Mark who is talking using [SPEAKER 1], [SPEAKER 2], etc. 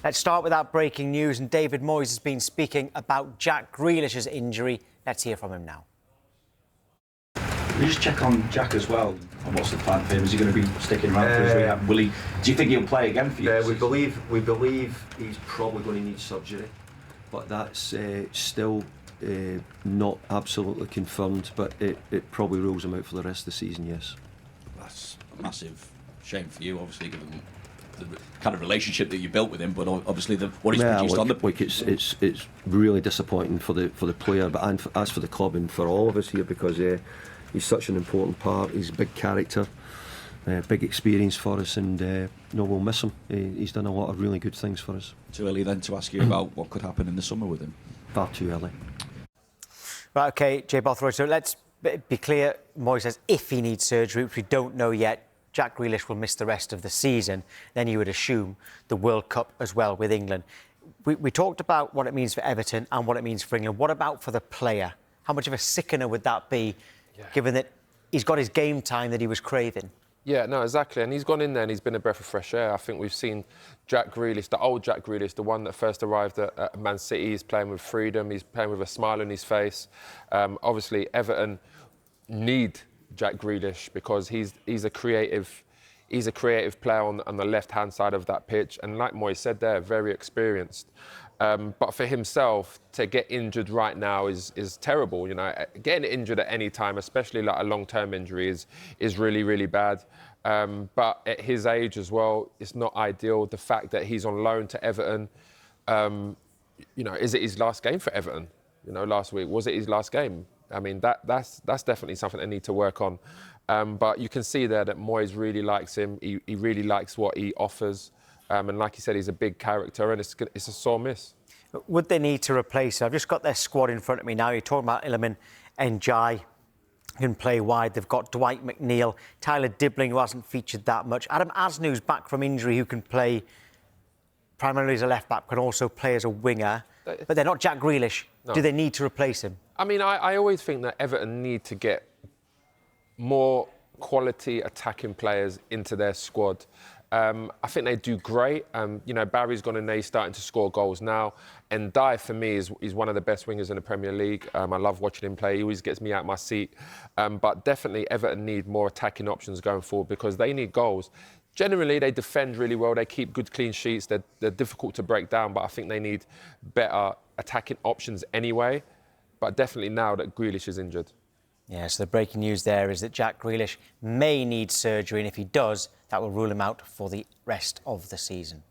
[SPEAKER 1] Let's start with that breaking news, and David Moyes has been speaking about Jack Grealish's injury. Let's hear from him now.
[SPEAKER 2] Will you just check on Jack as well? And what's the plan for him? Is he going to be sticking around for his rehab? Will he? Do you think he'll play again for you?
[SPEAKER 3] Yeah, we believe he's probably going to need surgery, but that's still not absolutely confirmed. But it probably rules him out for the rest of the season. Yes.
[SPEAKER 4] That's a massive shame for you, obviously, given the kind of relationship that you built with him. But obviously, what he's produced on the
[SPEAKER 3] pitch. It's really disappointing for the player, but as for the club and for all of us here, because he's such an important part. He's a big character, big experience for us, and we'll miss him. He's done a lot of really good things for us.
[SPEAKER 4] Too early then to ask you about what could happen in the summer with him?
[SPEAKER 3] Far too early.
[SPEAKER 1] Right, OK, Jay Bothroyd, so let's be clear. Moyes says if he needs surgery, which we don't know yet, Jack Grealish will miss the rest of the season. Then you would assume the World Cup as well with England. We talked about what it means for Everton and what it means for England. What about for the player? How much of a sickener would that be, given that he's got his game time that he was craving?
[SPEAKER 5] Yeah, no, exactly. And he's gone in there and he's been a breath of fresh air. I think we've seen Jack Grealish, the old Jack Grealish, the one that first arrived at Man City. He's playing with freedom. He's playing with a smile on his face. Obviously, Everton need Jack Grealish because he's a creative player on the left-hand side of that pitch. And like Moyes said there, very experienced. But for himself to get injured right now is terrible. You know, getting injured at any time, especially like a long-term injury, is really, really bad. But at his age as well, it's not ideal. The fact that he's on loan to Everton, is it his last game for Everton? You know, last week, was it his last game? I mean, that's definitely something they need to work on. But you can see there that Moyes really likes him. He really likes what he offers. And like you said, he's a big character, and it's a sore miss.
[SPEAKER 1] Would they need to replace him? I've just got their squad in front of me now. You're talking about Iliman and Jai, who can play wide. They've got Dwight McNeil, Tyler Dibbling, who hasn't featured that much. Adam Asnou's back from injury, who can play primarily as a left-back, can also play as a winger. But they're not Jack Grealish. No. Do they need to replace him? I
[SPEAKER 5] mean, I always think that Everton need to get more quality attacking players into their squad. I think they do great. Barry's gone in there, he's starting to score goals now. And Dye, for me, is one of the best wingers in the Premier League. I love watching him play. He always gets me out of my seat. But definitely Everton need more attacking options going forward because they need goals. Generally, they defend really well. They keep good clean sheets. They're difficult to break down, but I think they need better attacking options anyway. But definitely now that Grealish is injured.
[SPEAKER 1] Yeah, so the breaking news there is that Jack Grealish may need surgery, and if he does, that will rule him out for the rest of the season.